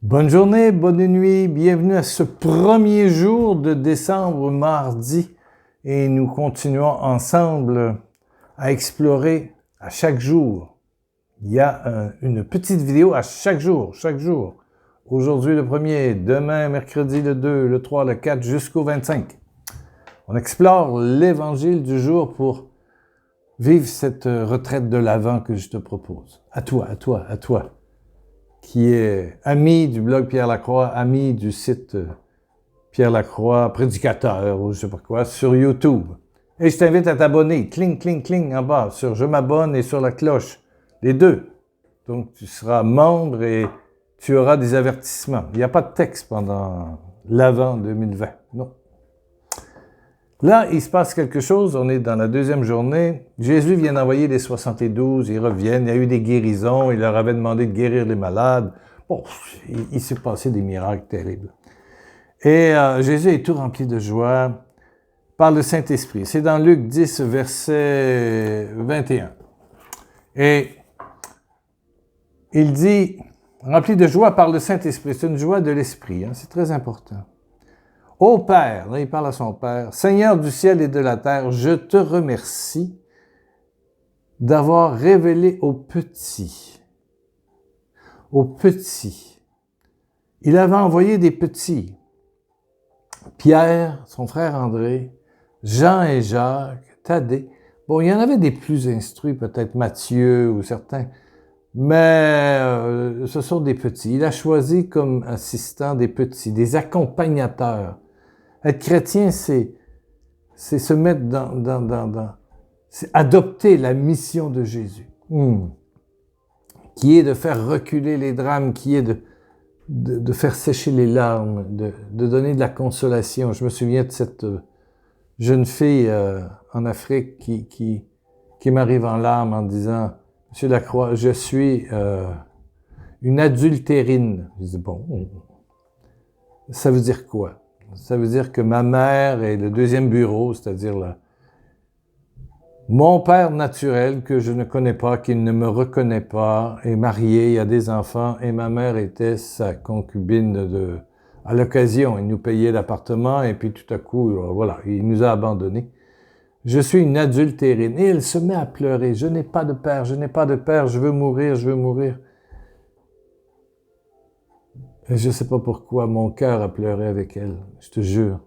Bonne journée, bonne nuit, bienvenue à ce premier jour de décembre, mardi, et nous continuons ensemble à explorer à chaque jour. Il y a une petite vidéo à chaque jour. Aujourd'hui le 1er, demain mercredi le 2, le 3, le 4 jusqu'au 25. On explore l'évangile du jour pour vivre cette retraite de l'Avent que je te propose. À toi, qui est ami du blog Pierre Lacroix, ami du site Pierre Lacroix, prédicateur ou je sais pas quoi, sur YouTube. Et je t'invite à t'abonner, cling en bas, sur je m'abonne et sur la cloche, les deux. Donc tu seras membre et tu auras des avertissements. Il n'y a pas de texte pendant l'Avent 2020, non. Là, il se passe quelque chose, on est dans la deuxième journée. Jésus vient d'envoyer les 72, ils reviennent, il y a eu des guérisons, il leur avait demandé de guérir les malades. Bon, il s'est passé des miracles terribles. Et Jésus est tout rempli de joie par le Saint-Esprit. C'est dans Luc 10, verset 21. Et il dit, rempli de joie par le Saint-Esprit, c'est une joie de l'Esprit, hein, c'est très important. Ô Père, là il parle à son Père, Seigneur du ciel et de la terre, je te remercie d'avoir révélé aux petits. Il avait envoyé des petits. Pierre, son frère André, Jean et Jacques, Thaddée. Bon, il y en avait des plus instruits, peut-être Matthieu ou certains, mais ce sont des petits. Il a choisi comme assistants des petits, des accompagnateurs. Être chrétien, c'est se mettre c'est adopter la mission de Jésus, qui est de faire reculer les drames, qui est de faire sécher les larmes, de donner de la consolation. Je me souviens de cette jeune fille en Afrique qui m'arrive en larmes en disant « Monsieur Lacroix, je suis une adultérine. » Je dis « Bon, ça veut dire quoi? » Ça veut dire que ma mère est le deuxième bureau, c'est-à-dire mon père naturel que je ne connais pas, qui ne me reconnaît pas, est marié, il a des enfants, et ma mère était sa concubine à l'occasion. Il nous payait l'appartement, et puis tout à coup, voilà, il nous a abandonnés. Je suis une adultérine. Et elle se met à pleurer. Je n'ai pas de père, je veux mourir. Et je ne sais pas pourquoi, mon cœur a pleuré avec elle, je te jure.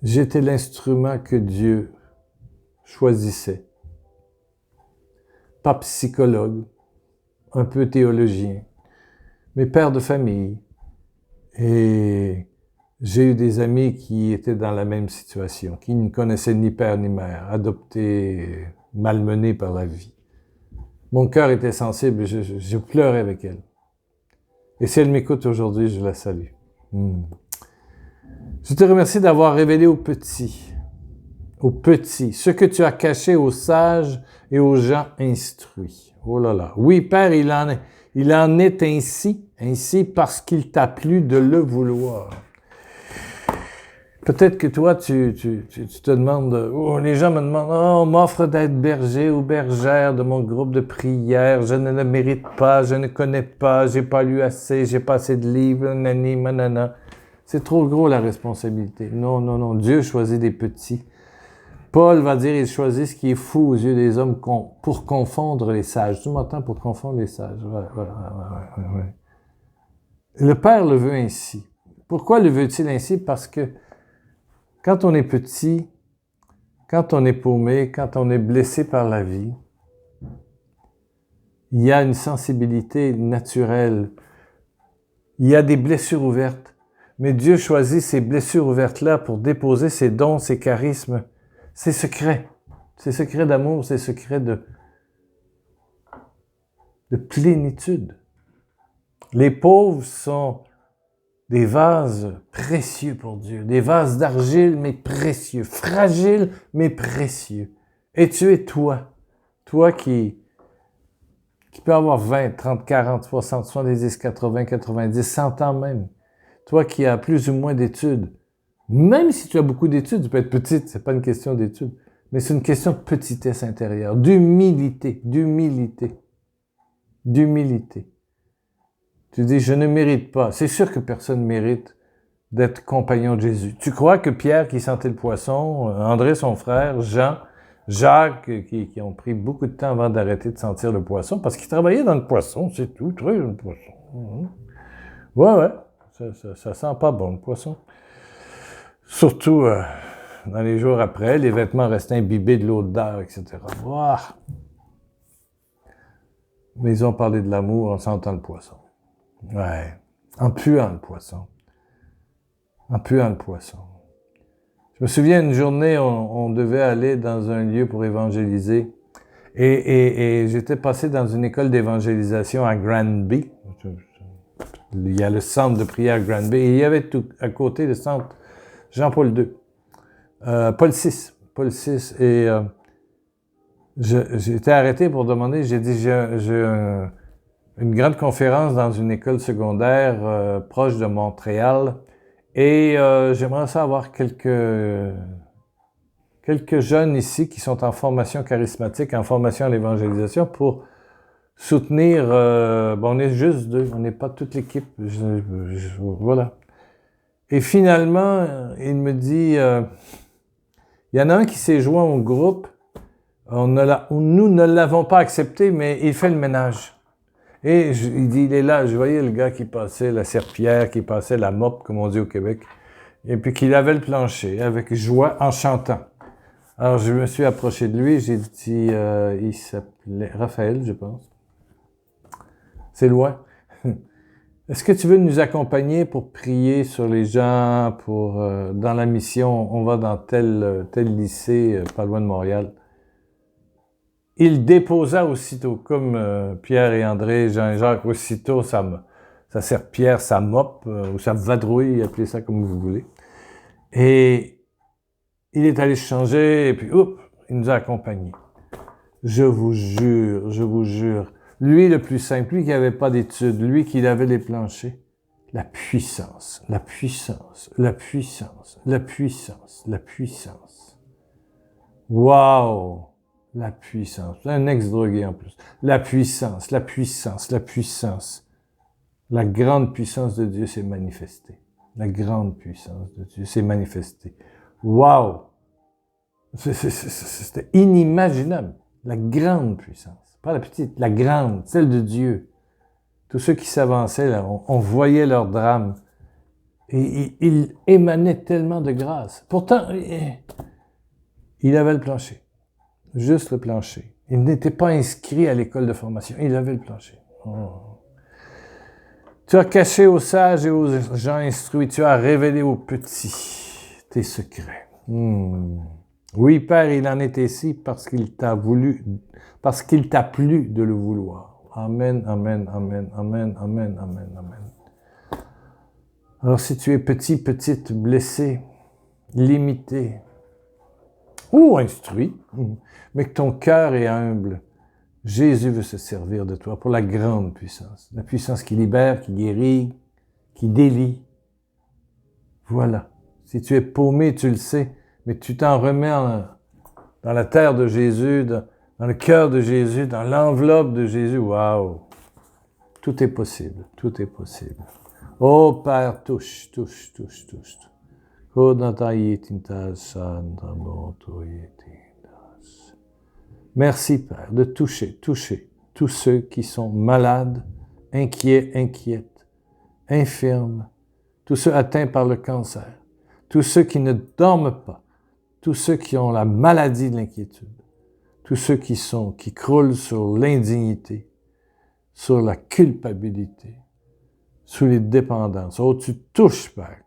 J'étais l'instrument que Dieu choisissait. Pas psychologue, un peu théologien, mais père de famille. Et j'ai eu des amis qui étaient dans la même situation, qui ne connaissaient ni père ni mère, adoptés, malmenés par la vie. Mon cœur était sensible, je pleurais avec elle. Et si elle m'écoute aujourd'hui, je la salue. Je te remercie d'avoir révélé aux petits, ce que tu as caché aux sages et aux gens instruits. Oh là là. Oui, Père, il en est ainsi parce qu'il t'a plu de le vouloir. Peut-être que toi, tu te demandes, les gens me demandent, on m'offre d'être berger ou bergère de mon groupe de prière, je ne le mérite pas, je ne connais pas, j'ai pas lu assez, j'ai pas assez de livres, nani, manana. C'est trop gros la responsabilité. Non, Dieu choisit des petits. Paul va dire, il choisit ce qui est fou aux yeux des hommes pour confondre les sages. Tu m'entends, pour confondre les sages. Ouais. Le Père le veut ainsi. Pourquoi le veut-il ainsi? Parce que quand on est petit, quand on est paumé, quand on est blessé par la vie, il y a une sensibilité naturelle. Il y a des blessures ouvertes. Mais Dieu choisit ces blessures ouvertes-là pour déposer ses dons, ses charismes, ses secrets. Ses secrets d'amour, ses secrets de plénitude. Les pauvres sont des vases précieux pour Dieu, des vases d'argile mais précieux, fragiles mais précieux. Et tu es toi qui peut avoir 20, 30, 40, 60, 70, 80, 90, 100 ans même. Toi qui as plus ou moins d'études. Même si tu as beaucoup d'études, tu peux être petite, c'est pas une question d'études, mais c'est une question de petitesse intérieure, d'humilité. Tu dis, je ne mérite pas. C'est sûr que personne ne mérite d'être compagnon de Jésus. Tu crois que Pierre qui sentait le poisson, André son frère, Jean, Jacques, qui ont pris beaucoup de temps avant d'arrêter de sentir le poisson, parce qu'ils travaillaient dans le poisson, c'est tout, très le poisson. Ouais, ça sent pas bon le poisson. Surtout dans les jours après, les vêtements restaient imbibés de l'odeur, etc. Ouah. Mais ils ont parlé de l'amour en sentant le poisson. Ouais, en puant le poisson. En puant le poisson. Je me souviens, une journée, on devait aller dans un lieu pour évangéliser. Et j'étais passé dans une école d'évangélisation à Granby. Il y a le centre de prière Granby. Et il y avait tout à côté le centre Jean-Paul II. Paul VI. Et j'ai été arrêté pour demander, j'ai dit, j'ai une grande conférence dans une école secondaire proche de Montréal. Et j'aimerais savoir quelques jeunes ici qui sont en formation charismatique, en formation à l'évangélisation pour soutenir, on est juste deux, on n'est pas toute l'équipe, voilà. Et finalement, il me dit, il y en a un qui s'est joint au groupe, nous ne l'avons pas accepté, mais il fait le ménage. Et il dit, il est là, je voyais le gars qui passait la serpillière, qui passait la mop, comme on dit au Québec, et puis qu'il avait le plancher, avec joie, en chantant. Alors, je me suis approché de lui, j'ai dit, il s'appelait Raphaël, je pense. C'est loin. Est-ce que tu veux nous accompagner pour prier sur les gens, dans la mission, on va dans tel lycée, pas loin de Montréal. Il déposa aussitôt, comme Pierre et André, Jean et Jacques, aussitôt sa serpillière, sa mop, ou sa vadrouille, appelez ça comme vous voulez. Et il est allé se changer, et puis, il nous a accompagnés. Je vous jure, lui le plus simple, lui qui n'avait pas d'études, lui qui avait les planchers, la puissance. Wow! La puissance. Un ex-drogué en plus. La puissance. La grande puissance de Dieu s'est manifestée. La grande puissance de Dieu s'est manifestée. Wow! C'était inimaginable. La grande puissance. Pas la petite, la grande, celle de Dieu. Tous ceux qui s'avançaient, là, on voyait leur drame. Et il émanait tellement de grâce. Pourtant, il avait le plancher. Juste le plancher. Il n'était pas inscrit à l'école de formation. Il avait le plancher. Oh. Tu as caché aux sages et aux gens instruits. Tu as révélé aux petits tes secrets. Oui, Père, il en est ainsi parce qu'il t'a plu de le vouloir. Amen. Alors, si tu es petit, petite, blessé, limité, ou instruit, mais que ton cœur est humble, Jésus veut se servir de toi pour la grande puissance. La puissance qui libère, qui guérit, qui délie. Voilà. Si tu es paumé, tu le sais, mais tu t'en remets dans la terre de Jésus, dans le cœur de Jésus, dans l'enveloppe de Jésus. Waouh! Tout est possible. Oh Père, touche. Merci, Père, de toucher tous ceux qui sont malades, inquiètes, infirmes, tous ceux atteints par le cancer, tous ceux qui ne dorment pas, tous ceux qui ont la maladie de l'inquiétude, tous ceux qui croulent sur l'indignité, sur la culpabilité, sous les dépendances. Oh, tu touches, Père.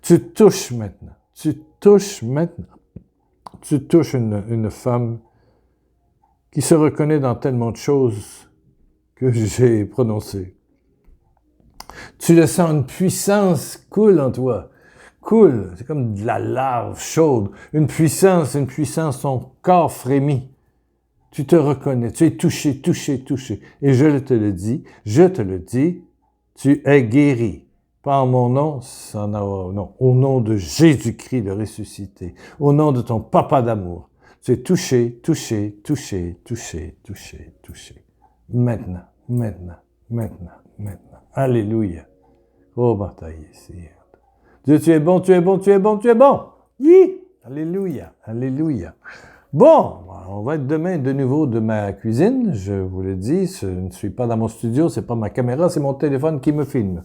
Tu touches maintenant. Tu touches une femme qui se reconnaît dans tellement de choses que j'ai prononcées. Tu le sens, une puissance coule en toi. Coule, c'est comme de la lave chaude. Une puissance, ton corps frémit. Tu te reconnais, tu es touché. Et je te le dis, tu es guéri. Pas en mon nom, non, au nom de Jésus-Christ le ressuscité, au nom de ton papa d'amour, C'est toucher, toucher, toucher, toucher, toucher, toucher. Maintenant, maintenant, maintenant, maintenant. Alléluia. Oh, bataille ici. Dieu, tu es bon, tu es bon, tu es bon, tu es bon. Oui. Alléluia, alléluia. Bon, on va être demain de nouveau de ma cuisine. Je vous le dis, je ne suis pas dans mon studio, c'est pas ma caméra, c'est mon téléphone qui me filme.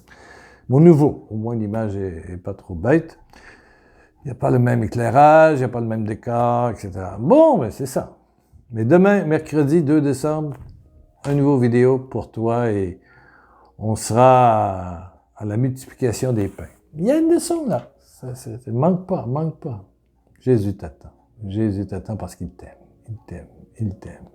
Mon nouveau, au moins l'image est pas trop bête. Il n'y a pas le même éclairage, il n'y a pas le même décor, etc. Bon, ben c'est ça. Mais demain, mercredi 2 décembre, un nouveau vidéo pour toi et on sera à la multiplication des pains. Il y a une leçon là. Manque pas, manque pas. Jésus t'attend. Jésus t'attend parce qu'il t'aime. Il t'aime. Il t'aime.